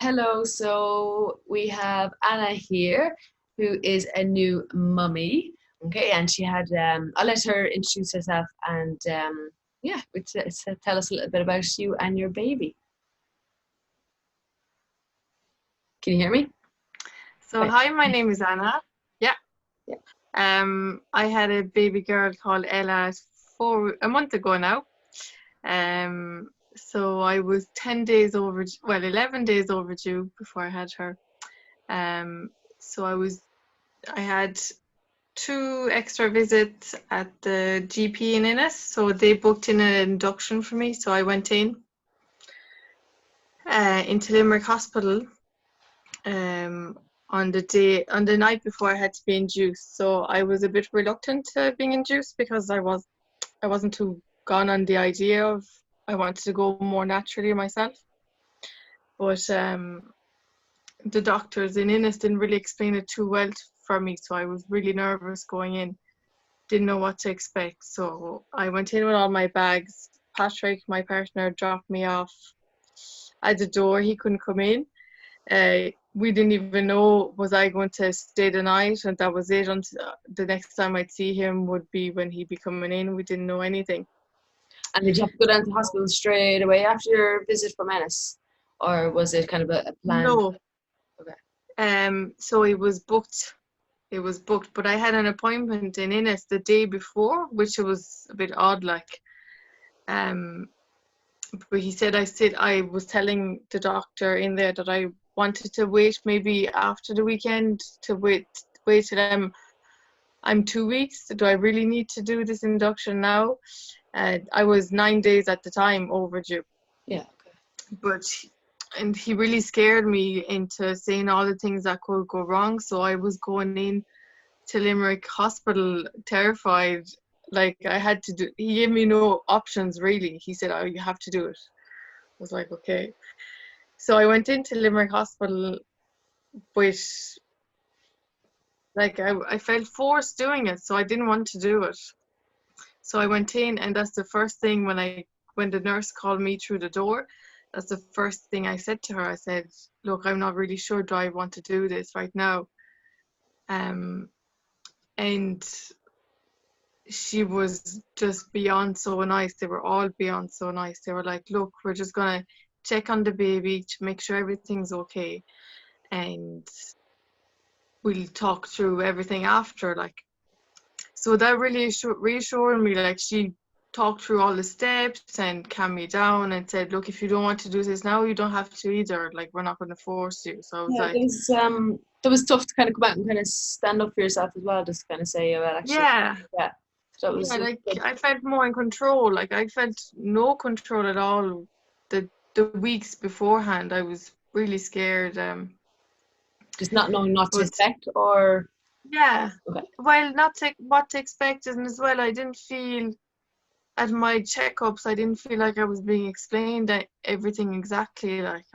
Hello, so we have Anna here, who is a new mummy. Okay, and she had, I'll let her introduce herself and yeah, tell us a little bit about you and your baby. Can you hear me? So Okay. hi, my name is Anna. Yeah. Yeah. I had a baby girl called Ella a month ago now. So I was 10 days overdue, well, 11 days overdue before I had her. Um, so I had two extra visits at the GP in Innis. So they booked in an induction for me. So I went into Limerick Hospital um, on the night before I had to be induced. So I was a bit reluctant to being induced because I wasn't too gone on the idea of I wanted to go more naturally myself. But the doctors in Innis didn't really explain it too well for me, so I was really nervous going in. Didn't know what to expect. So I went in with all my bags. Patrick, my partner, dropped me off at the door. He couldn't come in. We didn't even know was I going to stay the night, and that was it. Until the next time I'd see him would be when he'd be coming in. We didn't know anything. And did you have to go down to the hospital straight away after your visit from Ennis? Or was it kind of a plan? No. Okay. So it was booked. It was booked, but I had an appointment in Innis the day before, which was a bit odd. Um, but he said I was telling the doctor in there that I wanted to wait maybe after the weekend to wait till I'm 2 weeks. Do I really need to do this induction now? I was 9 days at the time overdue. Yeah. Okay. But and he really scared me into saying all the things that could go wrong. So I was going in to Limerick Hospital terrified. Like I had to do. He gave me no options really. He said, "Oh, you have to do it." I was like, "Okay." So I went into Limerick Hospital, but like I felt forced doing it, so I didn't want to do it. So I went in, and that's the first thing when the nurse called me through the door. That's the first thing I said to her. I said, "Look, I'm not really sure. Do I want to do this right now?" Um, and she was just beyond so nice. They were all beyond so nice. They were like, "Look, we're just gonna check on the baby to make sure everything's okay, and we'll talk through everything after." Like, so that really reassured me. Like, she talked through all the steps and calmed me down and said, "Look, if you don't want to do this now, you don't have to either. Like, we're not going to force you." So I was Yeah, like, that was tough to kind of come out and kind of stand up for yourself as well, just kind of say, well, actually, yeah, yeah. So that yeah. was Like, good. I felt more in control. Like, I felt no control at all. The weeks beforehand, I was really scared. Just not knowing what to But expect, or yeah, okay, well, not to, what to expect, and as well, I didn't feel at my checkups, I didn't feel like I was being explained everything exactly. Like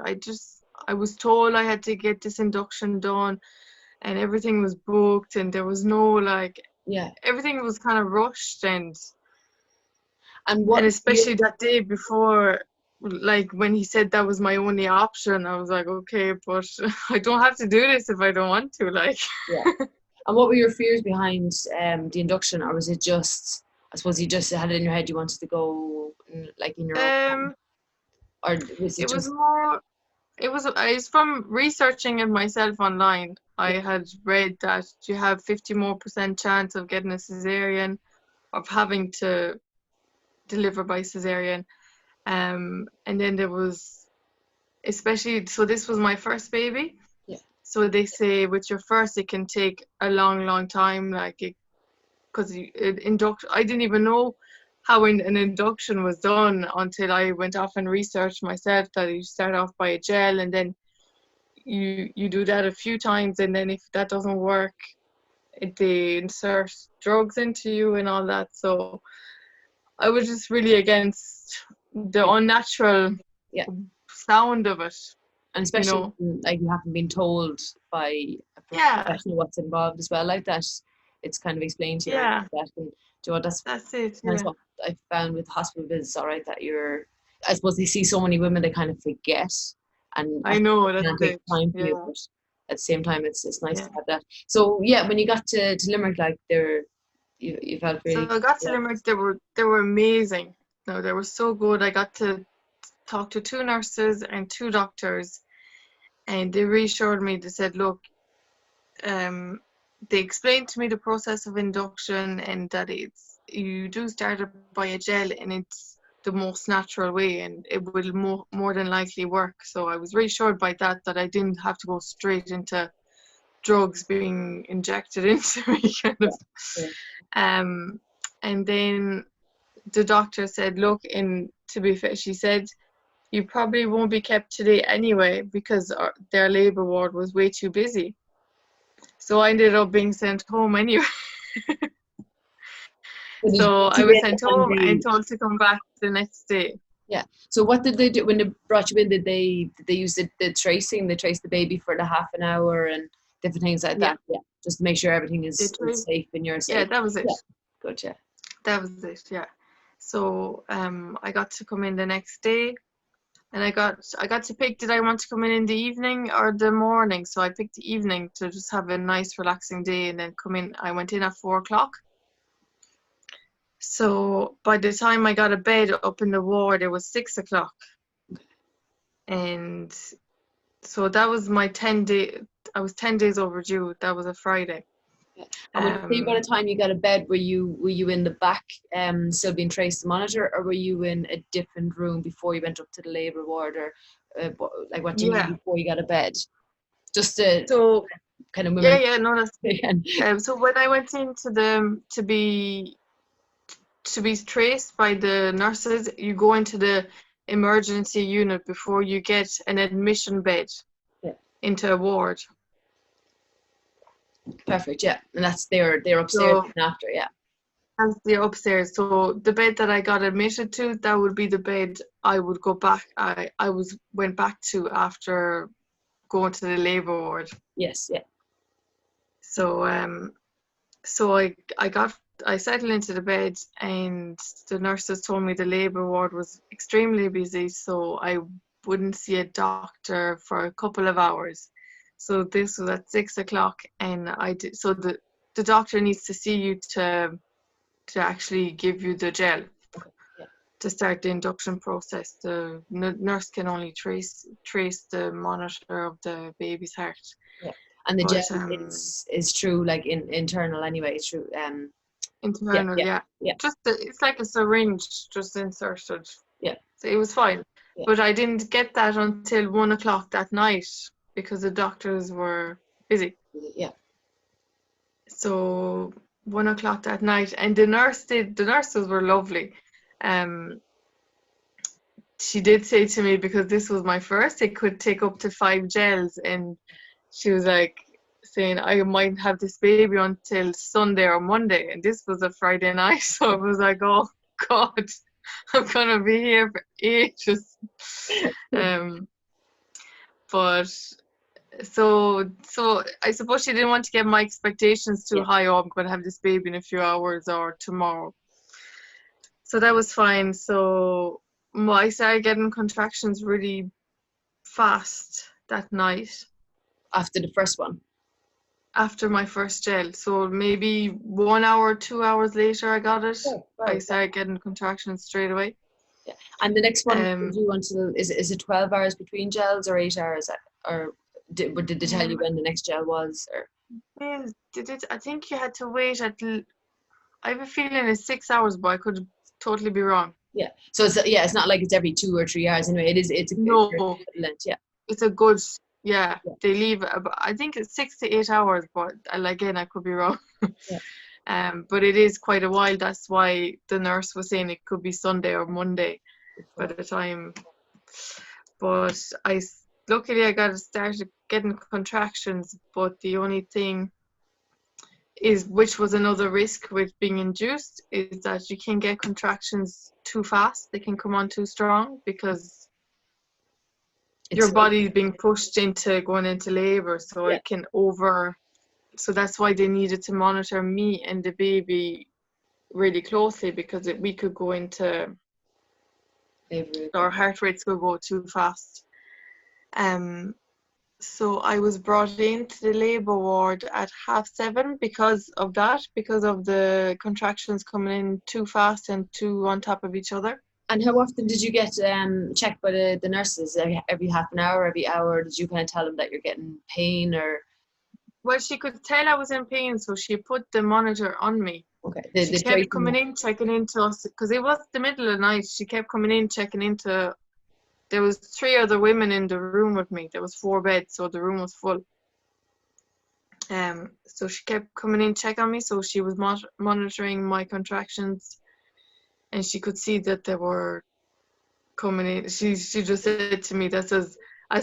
I was told I had to get this induction done, and everything was booked, and there was no like yeah. everything was kind of rushed, And and what especially that day before, like when he said that was my only option, I was like, okay, but I don't have to do this if I don't want to. Like, yeah. And what were your fears behind the induction, or was it just? I suppose you just had it in your head you wanted to go like in your own time, um, or was it it was just? more. I was from researching it myself online. I Yeah, had read that you have 50% more chance of getting a cesarean, of having to deliver by cesarean. And then there was, especially, so this was my first baby. yeah, So they say with your first, it can take a long, long time, like it, because I didn't even know how an induction was done until I went off and researched myself that you start off by a gel, and then you do that a few times, and then if that doesn't work, they insert drugs into you and all that. So I was just really against the yeah, unnatural yeah. sound of it, And you especially know. when, like you haven't been told by a Yeah, professional what's involved as well, like that. It's kind of explained to you right yeah, like that. And do you know what, that's that's it. kind of Yeah, what I found with hospital visits. All right, that you're. I suppose they see so many women, they kind of forget, and I know, that's can't take it. time for Yeah, you, but at the same time, it's nice yeah. to have that. So yeah, when you got to Limerick, like you felt So really I got to yeah. Limerick, they were amazing. No, they were so good. I got to talk to two nurses and two doctors, and they reassured me. They said, look, um, they explained to me the process of induction and that it's you do start it by a gel and it's the most natural way and it will more than likely work. So I was reassured by that I didn't have to go straight into drugs being injected into me kind of. Yeah. Um, and then the doctor said, look, in to be fair, she said, you probably won't be kept today anyway because their labour ward was way too busy. So I ended up being sent home anyway. So did you So get I you was in sent and home and told to come back the next day. yeah. So what did they do when they brought you in? Did they use the tracing? They traced the baby for the half an hour and different things like Yeah, that. Yeah, just to make sure everything they is safe and you're yeah, safe. that was it. Yeah, good. Yeah. That was it. Yeah. So I got to come in the next day, and I got to pick, did I want to come in the evening or the morning? So I picked the evening to just have a nice relaxing day and then come in. I went in at 4 o'clock. So by the time I got a bed up in the ward, it was 6 o'clock. And so that was my 10 day. I was 10 days overdue. That was a Friday. Yeah. And when you say by the Um, time you got a bed, were you in the back, still being traced to monitor, or were you in a different room before you went up to the labour ward, or like what do you mean yeah. before you got a bed? Just to So kind of yeah, women. yeah, no, that's so when I went into the to be traced by the nurses, you go into the emergency unit before you get an admission bed Yeah, into a ward. perfect. Yeah, and they're upstairs So after. Yeah. that's the upstairs. So the bed that I got admitted to, that would be the bed I would go back. I went back to after going to the labour ward. Yes. Yeah. So so I settled into the bed and the nurses told me the labour ward was extremely busy, so I wouldn't see a doctor for a couple of hours. So this was at 6 o'clock and I did, so the doctor needs to see you to actually give you the gel Okay. Yeah. to start the induction process. The nurse can only trace the monitor of the baby's heart. Yeah. And the gel But is true, like internal anyway. It's true. Yeah. internal, Yeah. yeah. Yeah. It's like a syringe just inserted. Yeah. So it was fine. Yeah. But I didn't get that until 1 o'clock that night because the doctors were busy. Yeah. So 1 o'clock that night, and the nurses were lovely. Um, she did say to me, because this was my first, it could take up to 5 gels, and she was like saying I might have this baby until Sunday or Monday, and this was a Friday night, so I was like, oh God, I'm gonna be here for ages. Um, but so I suppose she didn't want to get my expectations too Yeah. high. Oh, I'm gonna have this baby in a few hours or tomorrow. So that was fine. So I started getting contractions really fast that night After the first one. after my first gel. So maybe 1 hour, 2 hours later, I got it. Oh, I wow. started getting contractions straight away. Yeah. And the next one, Um, did you want to? Is it 12 hours between gels or 8 hours? Or did they tell you when the next gel was? Or did it? I think you had to wait I have a feeling it's 6 hours, but I could totally be wrong. yeah. So it's not like it's every 2 or 3 hours anyway. It's a good No, equivalent. Yeah. it's a good, yeah. Yeah. They leave, I think it's 6 to 8 hours, but again, I could be wrong. Yeah. But it is quite a while. That's why the nurse was saying it could be Sunday or Monday by the time. But luckily I got started getting contractions, but the only thing is, which was another risk with being induced, is that you can get contractions too fast. They can come on too strong because your body's being pushed into going into labor, so Yeah. it can so that's why they needed to monitor me and the baby really closely, because we could go into, our heart rates could go too fast. So I was brought into the labour ward at 7:30 because of the contractions coming in too fast and too on top of each other. And how often did you get checked by the nurses? Every half an hour, every hour? Did you kind of tell them that you're getting pain or? Well, she could tell I was in pain, so she put the monitor on me. Okay. She kept coming in, checking into us, because it was the middle of the night. She kept coming in, checking into. There was 3 other women in the room with me. There was 4 beds, so the room was full. So she kept coming in, check on me. So she was monitoring my contractions, and she could see that they were coming in. She just said to me, "That's as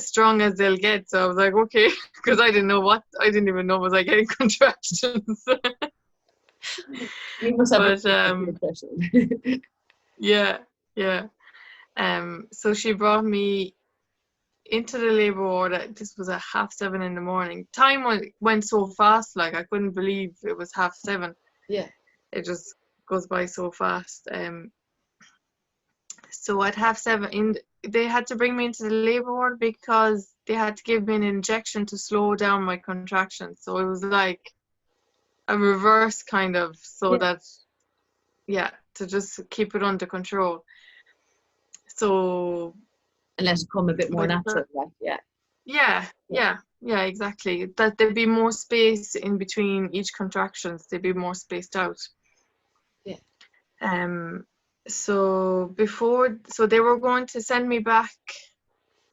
strong as they'll get." So I was like, okay, because I didn't even know, was I getting contractions? You must have But yeah. So she brought me into the labour ward. This was at 7:30 in the morning. Time went so fast, like I couldn't believe it was 7:30. Yeah. It just goes by so fast. So at 7:30, they had to bring me into the labour ward because they had to give me an injection to slow down my contractions. So it was like a reverse kind of, so that, to just keep it under control. So and let it come a bit more natural, right? Yeah, exactly. That there'd be more space in between each contractions. They'd be more spaced out. Yeah. So they were going to send me back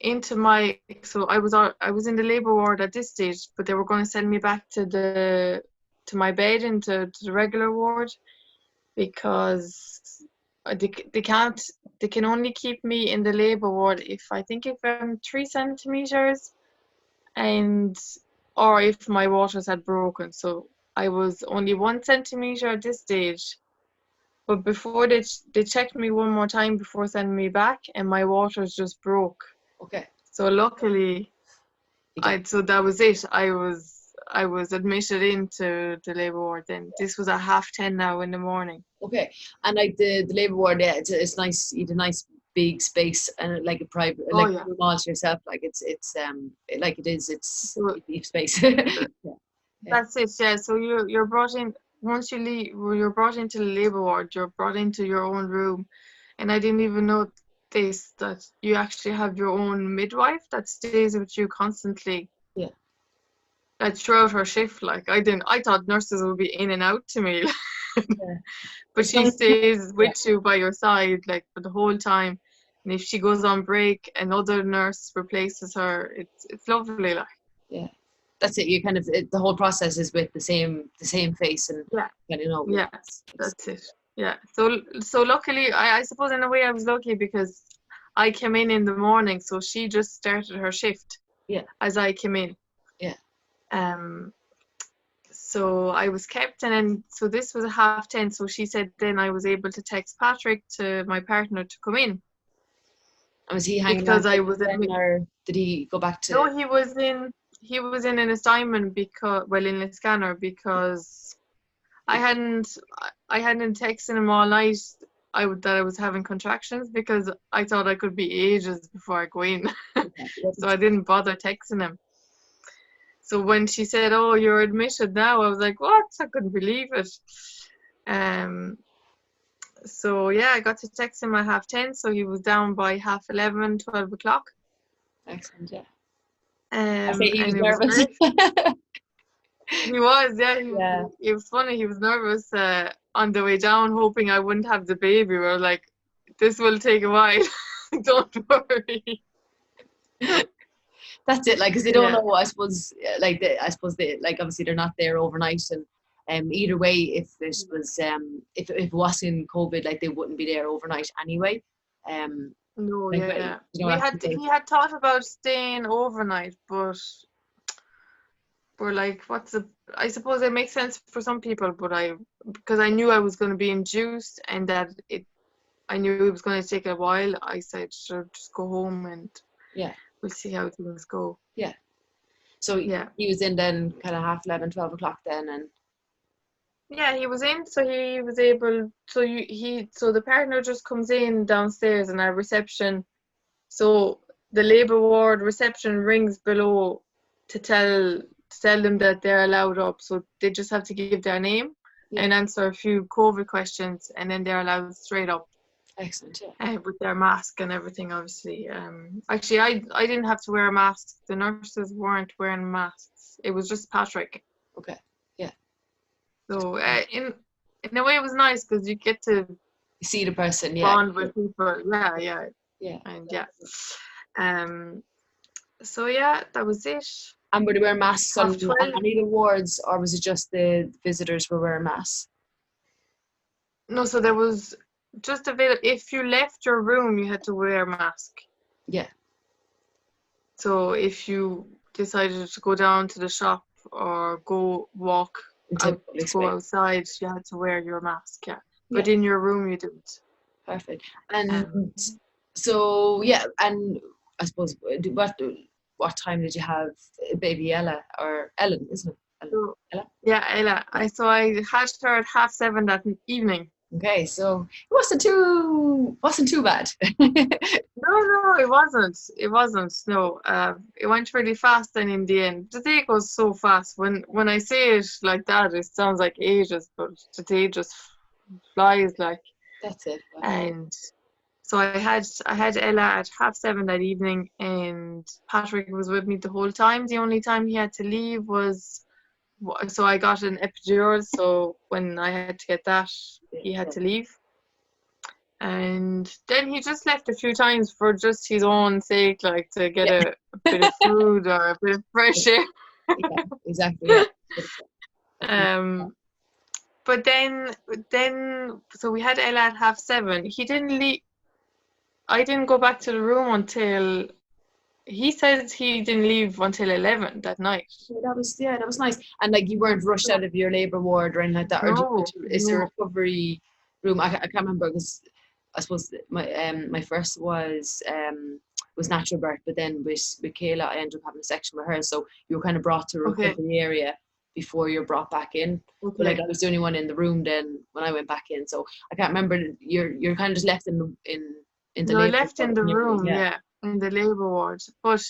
into my. So I was in the labour ward at this stage, but they were going to send me back to my bed into the regular ward, because they can only keep me in the labour ward if I'm 3 centimeters, or if my waters had broken. So I was only 1 centimeter at this stage, but before they checked me one more time before sending me back, and my waters just broke. Okay. So luckily, so that was it. I was admitted into the labour ward then. This was at 10:30 now in the morning. Okay. And like the labour ward, it's nice. You had a nice big space and like a private, like all to yourself. Like it's like it is. It's deep space. That's it. Yeah. So you're brought in. Once you leave, you're brought into the labour ward. You're brought into your own room, and I didn't even know that you actually have your own midwife that stays with you constantly. Yeah. Like throughout her shift, like I thought nurses would be in and out to me, but she stays with you by your side, like for the whole time. And if she goes on break, another nurse replaces her. It's lovely, like. Yeah. That's it. You kind of the whole process is with the same face, and that's it. Yeah. So luckily, I suppose in a way I was lucky, because I came in the morning, so she just started her shift. Yeah. As I came in. Yeah. So I was kept, and then so this was at 10:30. So she said then I was able to text Patrick, to my partner, to come in. And was he hanging because I was in, or did he go back to? No, he was in an assignment, because in a scanner, because I hadn't texted him all night that I was having contractions, because I thought I could be ages before I go in. So I didn't bother texting him. So when she said, "Oh, you're admitted now," I was like, "What?" I couldn't believe it. So yeah, I got to text him at 10:30, so he was down by 11:30, 12 o'clock. Excellent, yeah. I think he was nervous. He was, yeah. It was funny. He was nervous on the way down, hoping I wouldn't have the baby. We were like, "This will take a while. Don't worry." That's it, like, because they don't know. I suppose, like obviously they're not there overnight, and either way, if it was if it wasn't COVID, like they wouldn't be there overnight anyway. No, like, he had thought about staying overnight, but we're like, I suppose it makes sense for some people, but because I knew I was going to be induced, and that I knew it was going to take a while, I said, sure, just go home, and we'll see how things go. Yeah. So he was in then kind of 11:30, 12 o'clock then, and he was in, so he was able. So the partner just comes in downstairs in our reception. So the labour ward reception rings below to tell them that they're allowed up. So they just have to give their name Yeah. and answer a few COVID questions, and then they're allowed straight up. Excellent. Yeah. With their mask and everything, obviously. Actually, I didn't have to wear a mask. The nurses weren't wearing masks. It was just Patrick. Okay. Yeah. So in a way, it was nice because you get to See the person. Yeah. bond with people. Yeah. Yeah. And yeah. So yeah, that was it. And were they wearing masks on 12. any of the wards, or was it just the visitors were wearing masks? No, so there was just available. If you left your room, you had to wear a mask. Yeah. So if you decided to go down to the shop or go walk out, go outside, you had to wear your mask. Yeah. But in your room, you didn't. Perfect. And so yeah, and I suppose what time did you have baby Ella, or Ellen, isn't it? Ella? Yeah, Ella. I had her at 7:30 that evening. Okay, so it wasn't too bad. No, it wasn't. It wasn't. No, it went really fast. Then in the end, the day goes so fast. When I say it like that, it sounds like ages, but the day just flies like. That's it. Wow. And so I had Ella at 7:30 that evening, and Patrick was with me the whole time. The only time he had to leave was, so I got an epidural. So when I had to get that, he had to leave. And then he just left a few times for just his own sake, like to get a bit of food or a bit of fresh air. Yeah, exactly. Yeah. But then, so we had Ella at 7:30. He didn't leave. I didn't go back to the room until, he said he didn't leave until 11 that night. That was nice. And like you weren't rushed out of your labour ward or anything like that. No, is there a recovery room? I can't remember, because I suppose my first was natural birth, but then with Kayla I ended up having a section with her, so you were kind of brought to a recovery area before you're brought back in. But like I was the only one in the room then when I went back in, so I can't remember. You're kind of just left in the room, yeah, in the labour ward. But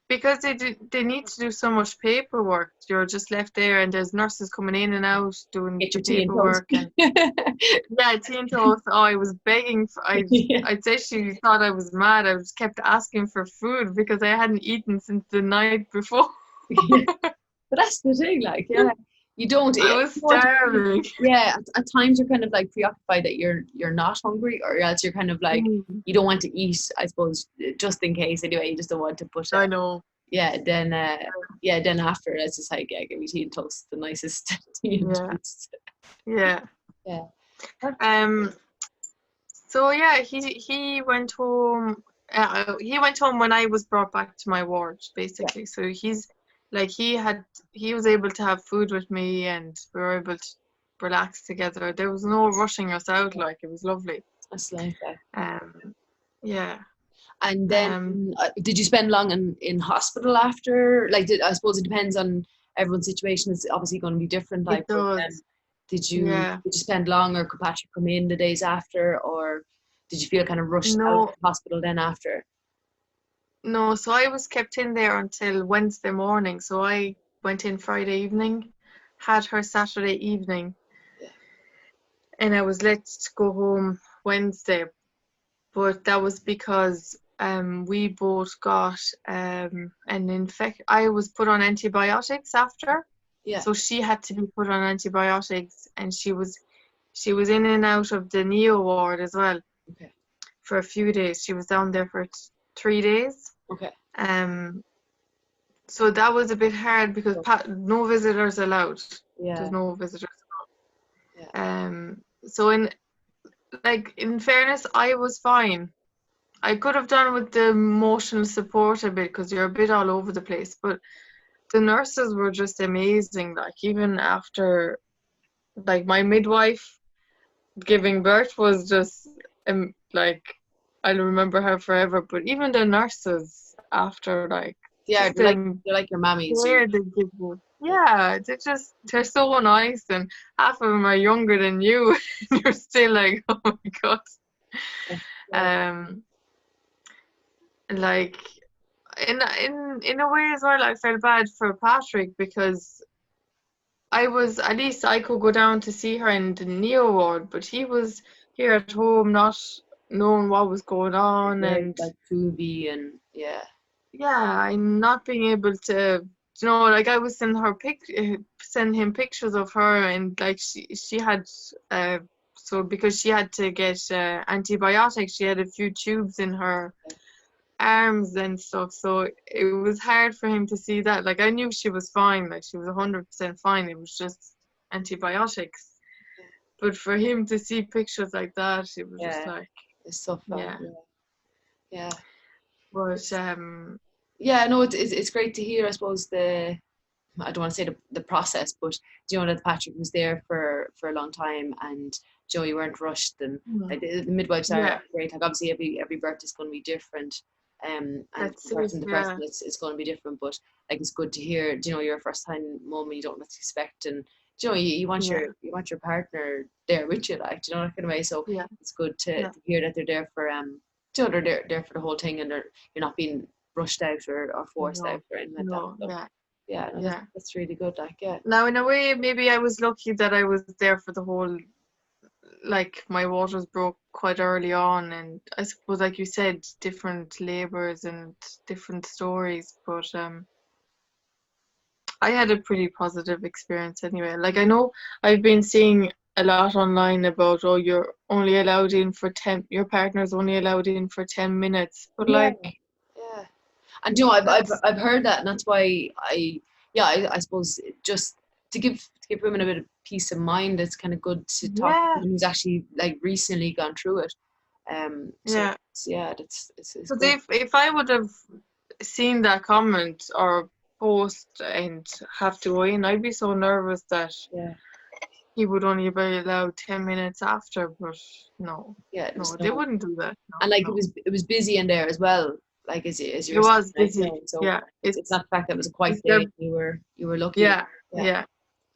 because they need to do so much paperwork, you're just left there, and there's nurses coming in and out doing the paperwork. And yeah, tea and toast. Oh, I was begging for. I'd say she thought I was mad. I just kept asking for food because I hadn't eaten since the night before. But that's the thing, like, yeah, you don't. I was starving. Yeah, at times you're kind of like preoccupied that you're not hungry, or else you're kind of like you don't want to eat. I suppose just in case. Anyway, you just don't want to push it. I know. Yeah. Then then after it's just like give me tea and toast, the nicest tea and toast. Yeah. Yeah. So yeah, he went home. He went home when I was brought back to my ward, basically. Yeah. So he was able to have food with me, and we were able to relax together. There was no rushing us out. Like, it was lovely. That's like that. Yeah. And then did you spend long in hospital after? Like, I suppose it depends on everyone's situation. It's obviously going to be different. Like, it does. Did you spend long, or could Patrick come in the days after, or did you feel kind of rushed out of the hospital then after? No, so I was kept in there until Wednesday morning. So I went in Friday evening, had her Saturday evening, and I was let go home Wednesday. But that was because we both got an infection. I was put on antibiotics after. Yeah. So she had to be put on antibiotics, and she was in and out of the neo ward as well. Okay. For a few days. She was down there for 3 days. Okay. So that was a bit hard because no visitors allowed. Yeah. There's no visitors allowed. Yeah. So in fairness, I was fine. I could have done with the emotional support a bit because you're a bit all over the place, but the nurses were just amazing. Like, even after, like, my midwife giving birth was just like, I'll remember her forever. But even the nurses after, like, they're like your mammies. Yeah, they're so nice, and half of them are younger than you. You're still like, oh my god. like in a way as well, I felt bad for Patrick because at least I could go down to see her in the Neo ward, but he was here at home not knowing what was going on, Very and like Phoebe and yeah. yeah, I'm not being able to, like I was send him pictures of her, and like she had so because she had to get antibiotics, she had a few tubes in her arms and stuff, so it was hard for him to see that. Like I knew she was fine, like she was 100% fine. It was just antibiotics. But for him to see pictures like that, it was just Yeah, like, it's so fun. yeah. Yeah, yeah, But it's, yeah. No, it's great to hear. I suppose I don't want to say the process, but that Patrick was there for a long time, and you weren't rushed, and mm, like the midwives are yeah, great. Like obviously every birth is going to be different, and that's from it. person to person Yeah, it's going to be different. But like it's good to hear, you're a first time mom, and you don't know what to expect, and you want yeah, your partner there with you, like that kind of way. So yeah, it's good yeah. to hear that they're there for they're there for the whole thing, and you're not being rushed out or forced out No, or anything like that. no, So yeah, yeah, no, yeah. that's really good. Like, yeah, Now, in a way, maybe I was lucky that I was there for the whole, like, my waters broke quite early on, and I suppose, like you said, different labors and different stories, but I had a pretty positive experience anyway. Like, I know I've been seeing a lot online about, oh, your partner's only allowed in for 10 minutes, but yeah, like, yeah. And that's, I've heard that, and that's why I suppose just to give women a bit of peace of mind, it's kind of good to talk to yeah, someone who's actually like recently gone through it. So yeah. yeah, it's Because good. if I would have seen that comment or post and have to go in, I'd be so nervous that Yeah, he would only be allowed 10 minutes after, but no, yeah. no, There's they no, wouldn't do that. and No, like no. it was busy in there as well. Like as you It were saying, was like busy. so Yeah, it's not the fact that it was a quiet it's day. their, You were lucky. yeah, Yeah, yeah,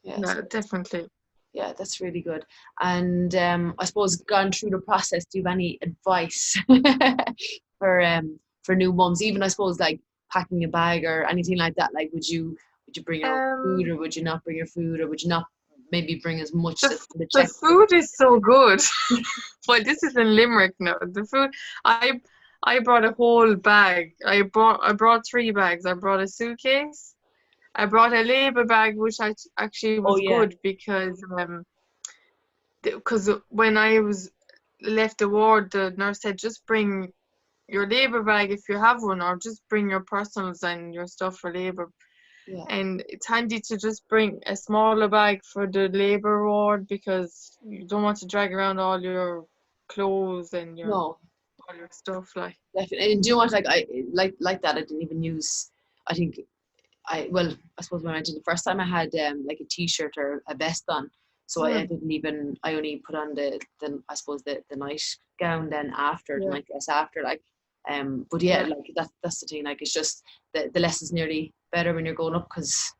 yeah. yeah, So definitely. yeah, that's really good. And I suppose gone through the process, do you have any advice for new mums? Even I suppose like packing a bag or anything like that. Like would you bring your own food, Um, or would you not bring your food, or would you not maybe bring as much the as the the check? food is so good. Well, this is in Limerick now. The food, I I brought a whole bag. I brought 3 bags. I brought a suitcase. I brought a labor bag, which actually Oh was yeah, good because when I was left the ward, the nurse said just bring your labor bag if you have one, or just bring your personals and your stuff for labor. yeah. And it's handy to just bring a smaller bag for the labor ward because you don't want to drag around all your clothes and No, all your stuff. Like, definitely. And do you know what? Like I like that. I didn't even use. I think I suppose when I did the first time, I had like a t-shirt or a vest on, so I hmm, didn't even. I only put on the I suppose the night gown then after the yeah, night dress after, like. But yeah, yeah. like that's the thing. Like it's just the lesson's nearly better when you're going up, because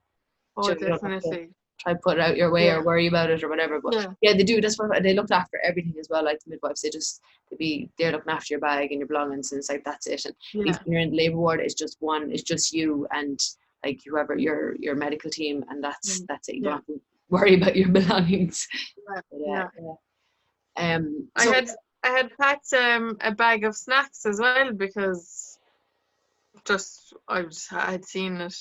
Oh, you don't have to definitely. try to put it out your way or Yeah, worry about it or whatever. But yeah, yeah, they do. That's what they looked after everything as well. Like the midwives, they're looking after your bag and your belongings, and it's like that's it. And yeah, even when you're in the labour ward, it's just you and like whoever your medical team, and that's mm, that's it. You don't yeah, have to worry about your belongings. yeah, But, yeah. yeah. I So had I had packed a bag of snacks as well because I had seen it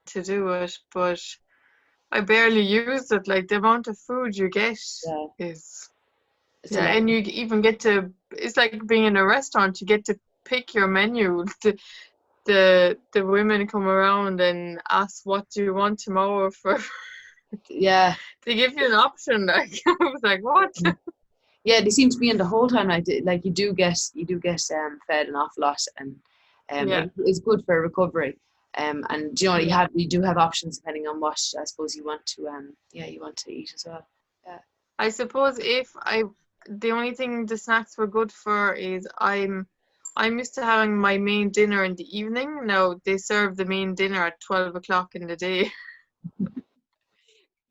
to do it, but I barely used it. Like the amount of food you get yeah, is it's a yeah, lot. and you even get to. It's like being in a restaurant. You get to pick your menu. The women come around and ask, "What do you want tomorrow for?" Yeah. They give you an option. Like I was like, "What?" Yeah, they seem to be in the whole time. Like you do get fed an awful lot, and Yeah, it's good for recovery. And yeah. you do have options depending on what I suppose you want to you want to eat as well. Yeah, I suppose the only thing the snacks were good for is I'm used to having my main dinner in the evening. Now they serve the main dinner at 12 o'clock in the day.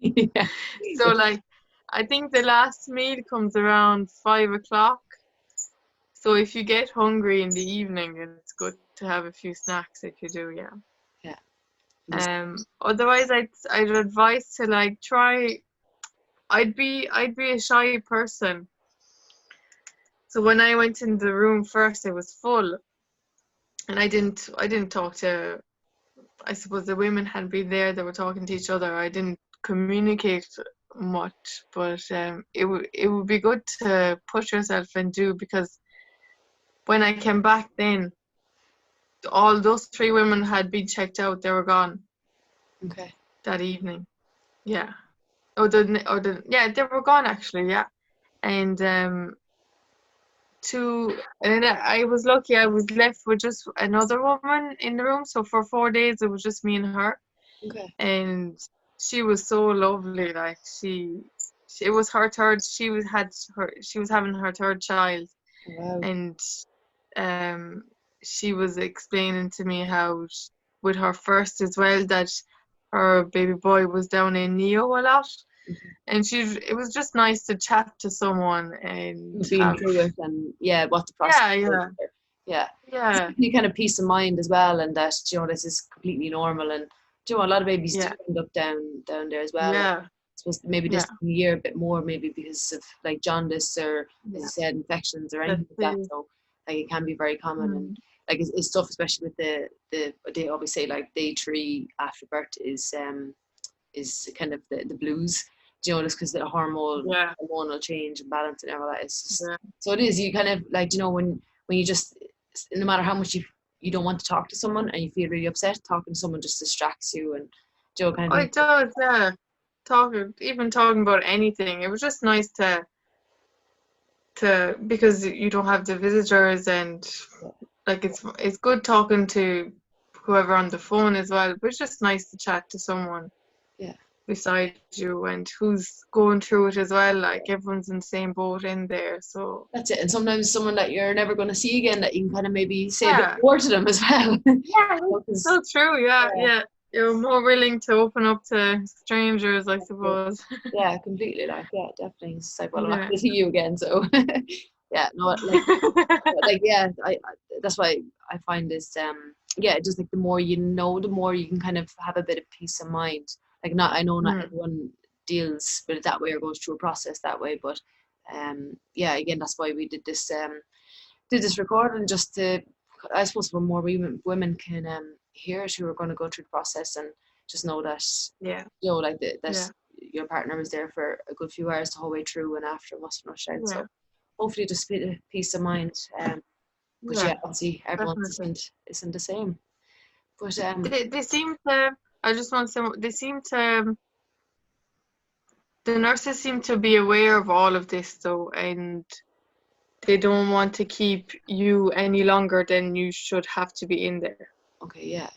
yeah, So like I think the last meal comes around 5 o'clock. So if you get hungry in the evening, it's good to have a few snacks if you do, yeah. Yeah. Otherwise I'd advise to like try. I'd be a shy person. So when I went in the room first, it was full, and I didn't talk to. I suppose the women hadn't been there; they were talking to each other. I didn't communicate much, but it would be good to push yourself and do, because when I came back, then all those 3 women had been checked out. They were gone Okay. that evening. Yeah. Yeah, they were gone actually. Yeah, and I was lucky. I was left with just another woman in the room. So for 4 days, it was just me and her. Okay. And she was so lovely. Like it was her third. She was having her third child, Wow. and she was explaining to me how with her first as well, that her baby boy was down in Neo a lot. And it was just nice to chat to someone and Been have, through it, and yeah, what the process yeah, is. yeah, Yeah. yeah, You kind of peace of mind as well, and that this is completely normal, and a lot of babies do yeah, end up down there as well. yeah, I suppose maybe yeah, this year a bit more, maybe because of like jaundice or, as you said, infections or anything like that. So like it can be very common, and like it's tough, especially with the they always say like day 3 after birth is kind of the blues. Just because the hormonal change and balance and all that is just, so it is. You kind of like when you just, no matter how much you don't want to talk to someone and you feel really upset, talking to someone just distracts you, and kind of. it does, yeah. Talking about anything, it was just nice to because you don't have the visitors, and like it's good talking to whoever on the phone as well. But it's just nice to chat to someone beside you and who's going through it as well. Like everyone's in the same boat in there, so that's it. And sometimes someone that you're never going to see again, that you can kind of maybe say a bit more to them as well. Yeah, so true. Yeah. You're more willing to open up to strangers, I suppose. Yeah, completely. Like, yeah, definitely. It's like, well, I'm not going to see you again, so yeah, no, like yeah, I that's why I find this just like the more you know, the more you can kind of have a bit of peace of mind. Like, I know not everyone deals with it that way or goes through a process that way, but again, that's why we did this recording, just to, I suppose, for more women can hear it, who are going to go through the process, and just know that like that your partner was there for a good few hours the whole way through, and after wasn't rushed out. So hopefully just a bit of peace of mind. But obviously everyone isn't the same. But they seem to. I just want to say, they seem to. The nurses seem to be aware of all of this, though, and they don't want to keep you any longer than you should have to be in there. Okay, yeah.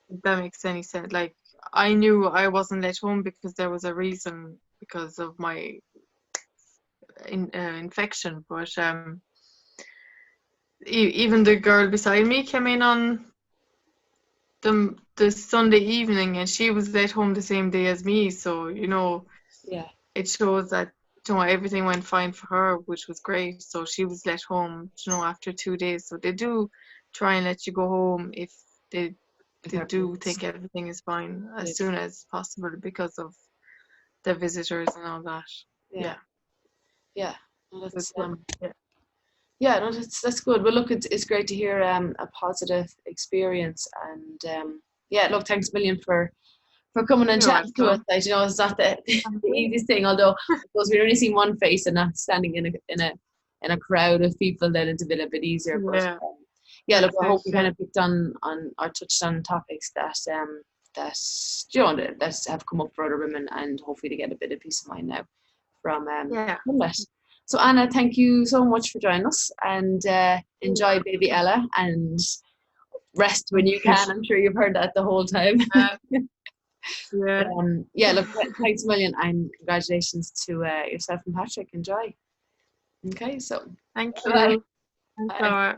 If that makes any sense. Like, I knew I wasn't let home because there was a reason, because of my infection, but even the girl beside me came in on the Sunday evening, and she was let home the same day as me, so it shows that everything went fine for her, which was great. So she was let home after 2 days. So they do try and let you go home if they do think everything is fine as soon as possible, because of the visitors and all that. No, that's good. Well, look, it's great to hear a positive experience, and look, thanks a million for coming and chatting to us. Like, it's not the easiest thing, although I suppose we've only seen one face and not standing in a crowd of people, then it's a bit easier. But look, I hope we kind of picked on or touched on topics that that have come up for other women, and hopefully to get a bit of peace of mind now from that. So Anna, thank you so much for joining us, and enjoy baby Ella, and rest when you can. I'm sure you've heard that the whole time. Look, thanks a million, and congratulations to yourself and Patrick. Enjoy. Okay, so thank you. Bye.